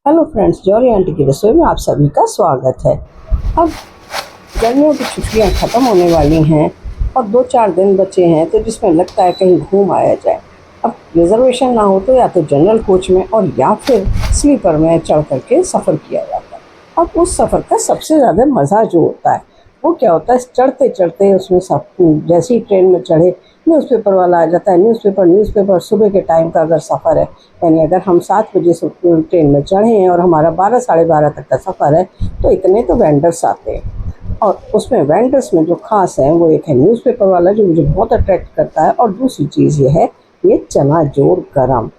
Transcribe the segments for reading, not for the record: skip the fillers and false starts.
Hello friends, jolly aunty की रसोई में आप सभी का स्वागत है। अब गर्मियों की छुट्टियां ख़त्म होने वाली हैं और 2-4 दिन बचे हैं, तो जिसमें लगता है कहीं घूम आया जाए। अब रिजर्वेशन ना हो तो या तो जनरल कोच में और या फिर स्लीपर में चढ़ करके सफ़र किया जाता है। अब उस सफ़र का सबसे ज़्यादा मज़ा जो होता है वो क्या होता है, चढ़ते चढ़ते उसमें सब जैसे ही ट्रेन में चढ़े न्यूज़पेपर वाला आ जाता है। न्यूज़पेपर सुबह के टाइम का अगर सफ़र है, यानी अगर हम 7 बजे से ट्रेन में चढ़े हैं और हमारा 12 साढ़े 12 तक का सफ़र है, तो इतने तो वेंडर्स आते हैं। और उसमें वेंडर्स में जो ख़ास है वो एक है न्यूज़पेपर वाला, जो मुझे बहुत अट्रैक्ट करता है, और दूसरी चीज़ ये है, ये चना जोड़ गरम।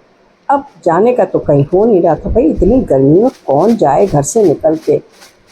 अब जाने का तो कहीं हो नहीं रहा था भाई, इतनी गर्मी में कौन जाए घर से निकल के।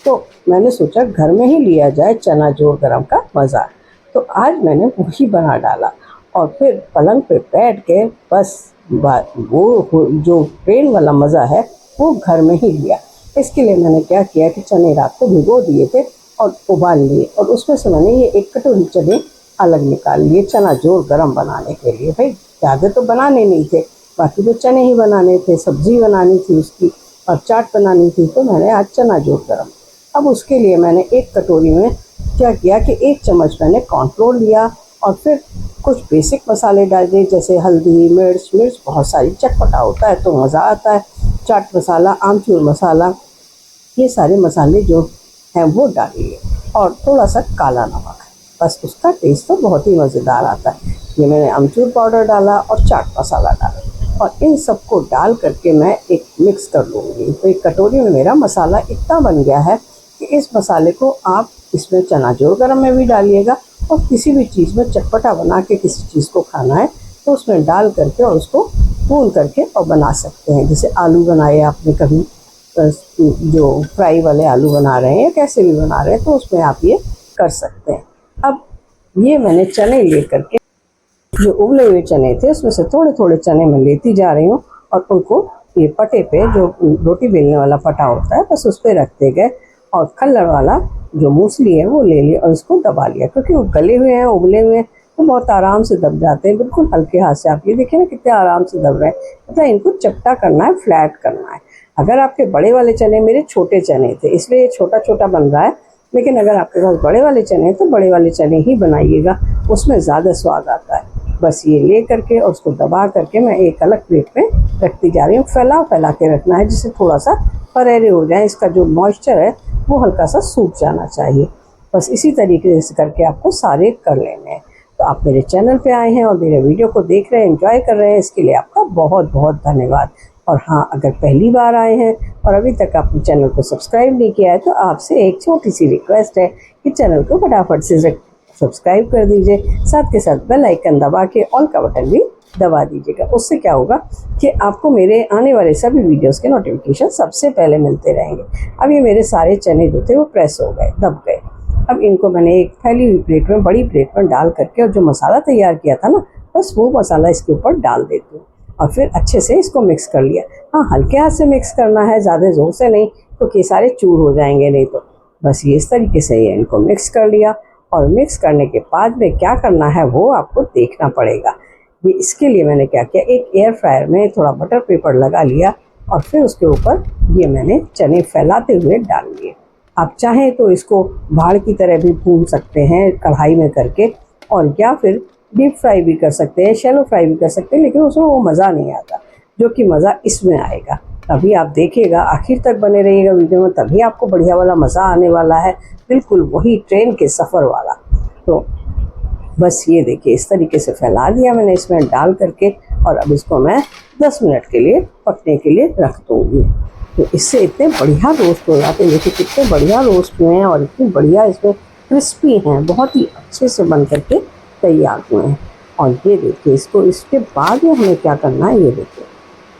तो मैंने सोचा घर में ही लिया जाए चना जोड़ गरम का मज़ा। तो आज मैंने वही बना डाला और फिर पलंग पे बैठ के बस वो जो ट्रेन वाला मज़ा है वो घर में ही लिया। इसके लिए मैंने क्या किया कि चने रात को भिगो दिए थे और उबाल लिए, और उसमें से मैंने ये 1 कटोरी चने अलग निकाल लिए चना जोड़ गरम बनाने के लिए। भाई ज़्यादा तो बनाने नहीं थे, बाकी तो चने ही बनाने थे, सब्ज़ी बनानी थी उसकी और चाट बनानी थी, तो मैंने आज चना जोड़ गरम। अब उसके लिए मैंने 1 कटोरी में क्या किया कि 1 चम्मच मैंने कॉर्नफ्लोर लिया और फिर कुछ बेसिक मसाले डाल दिए, जैसे हल्दी, मिर्च बहुत सारी, चटपटा होता है तो मज़ा आता है। चाट मसाला, आमचूर मसाला, ये सारे मसाले जो हैं वो डालिए और थोड़ा सा काला नमक। बस उसका टेस्ट तो बहुत ही मज़ेदार आता है। ये मैंने अमचूर पाउडर डाला और चाट मसाला डाला और इन सबको डाल करके मैं एक मिक्स कर लूँगी। तो एक कटोरी में मेरा मसाला इतना बन गया है कि इस मसाले को आप इसमें चना जोड़ गरम में भी डालिएगा और किसी भी चीज़ में चटपटा बना के किसी चीज़ को खाना है तो उसमें डाल करके और उसको भून करके और बना सकते हैं। जैसे आलू बनाए आपने कभी, जो फ्राई वाले आलू बना रहे हैं या कैसे भी बना रहे हैं, तो उसमें आप ये कर सकते हैं। अब ये मैंने चने ले करके, जो उबले हुए चने थे उसमें से थोड़े थोड़े चने मैं लेती जा रही हूँ और उनको ये पटे पे, जो रोटी बेलने वाला पटा होता है, बस उस पर रखते गए और खल्लड़ वाला जो मूसली है वो ले लिया और इसको दबा लिया, क्योंकि वो गले हुए हैं, उबले हुए हैं, तो बहुत आराम से दब जाते हैं। बिल्कुल हल्के हाथ से, आप ये देखिए ना कितने आराम से दब रहे हैं। मतलब इनको चपटा करना है, फ्लैट करना है। अगर आपके बड़े वाले चने, मेरे छोटे चने थे इसलिए ये छोटा छोटा बन रहा है, लेकिन अगर आपके पास बड़े वाले चने हैं तो बड़े वाले चने ही बनाइएगा, उसमें ज़्यादा स्वाद आता है। बस ये ले करके और उसको दबा करके मैं एक अलग प्लेट में रखती जा रही हूँ। फैला के रखना है जिससे थोड़ा सा फरेरे हो जाए, इसका जो मॉइस्चर है वो हल्का सा सूख जाना चाहिए। बस इसी तरीके से करके आपको सारे कर लेने हैं। तो आप मेरे चैनल पे आए हैं और मेरे वीडियो को देख रहे हैं, एंजॉय कर रहे हैं, इसके लिए आपका बहुत बहुत धन्यवाद। और हाँ, अगर पहली बार आए हैं और अभी तक आपने चैनल को सब्सक्राइब नहीं किया है तो आपसे एक छोटी सी रिक्वेस्ट है कि चैनल को फटाफट से सब्सक्राइब कर दीजिए, साथ के साथ बेल आइकन दबा के ऑल का बटन भी दबा दीजिएगा। उससे क्या होगा कि आपको मेरे आने वाले सभी वीडियोस के नोटिफिकेशन सबसे पहले मिलते रहेंगे। अब ये मेरे सारे चने जो थे वो प्रेस हो गए, दब गए। अब इनको मैंने एक फैली हुई प्लेट में, बड़ी प्लेट में डाल करके, और जो मसाला तैयार किया था ना, बस वो मसाला इसके ऊपर डाल देती हूँ और फिर अच्छे से इसको मिक्स कर लिया। हाँ, हल्के हाथ से मिक्स करना है, ज़्यादा ज़ोर से नहीं, क्योंकि ये सारे चूर हो जाएंगे नहीं तो। बस ये इस तरीके से ये इनको मिक्स कर लिया और मिक्स करने के बाद में क्या करना है वो आपको देखना पड़ेगा। ये इसके लिए मैंने क्या किया, एक एयर फ्रायर में थोड़ा बटर पेपर लगा लिया और फिर उसके ऊपर ये मैंने चने फैलाते हुए डाल लिए। आप चाहें तो इसको भाड़ की तरह भी भून सकते हैं कढ़ाई में करके, और या फिर डीप फ्राई भी कर सकते हैं, शैलो फ्राई भी कर सकते हैं, लेकिन उसमें वो मज़ा नहीं आता जो कि मज़ा इसमें आएगा। अभी आप देखिएगा, आखिर तक बने रहिएगा वीडियो में, तभी आपको बढ़िया वाला मज़ा आने वाला है, बिल्कुल वही ट्रेन के सफ़र वाला। तो बस ये देखिए, इस तरीके से फैला दिया मैंने इसमें डाल करके, और अब इसको मैं 10 मिनट के लिए पकने के लिए रख दूँगी। तो इससे इतने बढ़िया रोस्ट हो जाते हैं, देखिए कितने बढ़िया रोस्ट हुए हैं और इतनी बढ़िया इसमें क्रिस्पी हैं, बहुत ही अच्छे से बन करके तैयार हुए हैं। और ये देखिए, इसको इसके बाद में हमें क्या करना है, ये देखिए,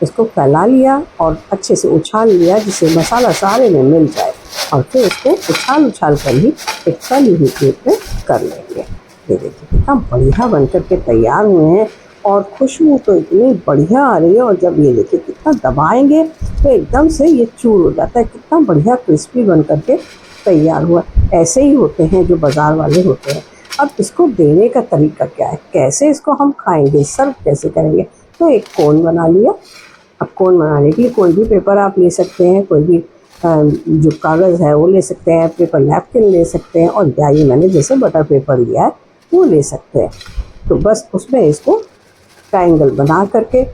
इसको फैला लिया और अच्छे से उछाल लिया जिससे मसाला सारे में मिल जाए, और फिर इसको उछाल कर ही एक फैली हुई प्लेट में कर लेंगे। ये देखिए कितना बढ़िया बन करके तैयार हुए हैं और खुशबू तो इतनी बढ़िया आ रही है, और जब ये देखिए कितना दबाएंगे तो एकदम से ये चूर हो जाता है, कितना बढ़िया क्रिस्पी बन करके तैयार हुआ। ऐसे ही होते हैं जो बाज़ार वाले होते हैं। अब इसको देने का तरीका क्या है, कैसे इसको हम खाएंगे, सर्व कैसे करेंगे। तो एक कोन बना लिया अब कोन बनाने के लिए कोई भी पेपर आप ले सकते हैं, कोई भी जो कागज़ है वो ले सकते हैं, पेपर नैपकिन ले सकते हैं, और या ये मैंने जैसे बटर पेपर लिया है वो ले सकते हैं। तो बस उसमें इसको ट्रायंगल बना करके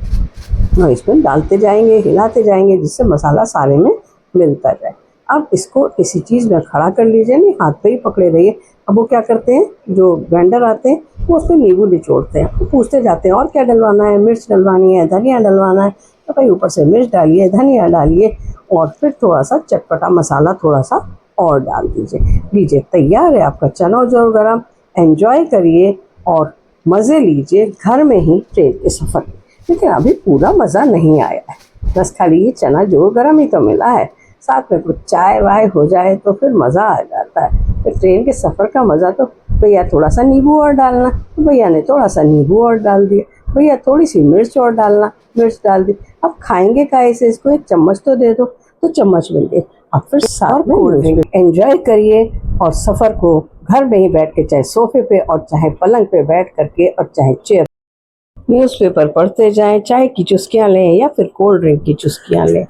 और इसमें डालते जाएंगे, हिलाते जाएंगे, जिससे मसाला सारे में मिलता जाए। अब इसको किसी चीज़ में खड़ा कर लीजिए, नहीं हाथ पे ही पकड़े रहिए। अब वो क्या करते हैं, जो ग्राइंडर आते हैं वो उसमें नींबू निचोड़ते हैं, वो पूछते जाते हैं और क्या डलवाना है, मिर्च डलवानी है, धनिया डलवाना है, तो भाई ऊपर से मिर्च डालिए, धनिया डालिए, और फिर थोड़ा सा चटपटा मसाला थोड़ा सा और डाल दीजिए। लीजिए तैयार है आपका चना जोर गरम। एंजॉय करिए और मज़े लीजिए घर में ही ट्रेन के सफ़र। लेकिन अभी पूरा मज़ा नहीं आया है, बस खाली ये चना जोर गरम ही तो मिला है, साथ में कुछ चाय वाय हो जाए तो फिर मज़ा आ जाता है। तो ट्रेन के सफ़र का मज़ा तो भैया थोड़ा सा नींबू और डालना, तो भैया ने थोड़ा सा नींबू और डाल दिया, भैया थोड़ी सी मिर्च और डालना, मिर्च डाल दी। अब खाएंगे काहे से, इसको एक चम्मच तो दे दो, तो चम्मच मिल गए। अब फिर साथ में कोल्ड ड्रिंक एंजॉय करिए और सफ़र को घर में ही बैठ के, चाहे सोफे पे और चाहे पलंग पे बैठ करके और चाहे चेयर, न्यूज़पेपर पढ़ते जाएं, चाय की चुस्कियाँ लें या फिर कोल्ड ड्रिंक की चुस्कियाँ लें।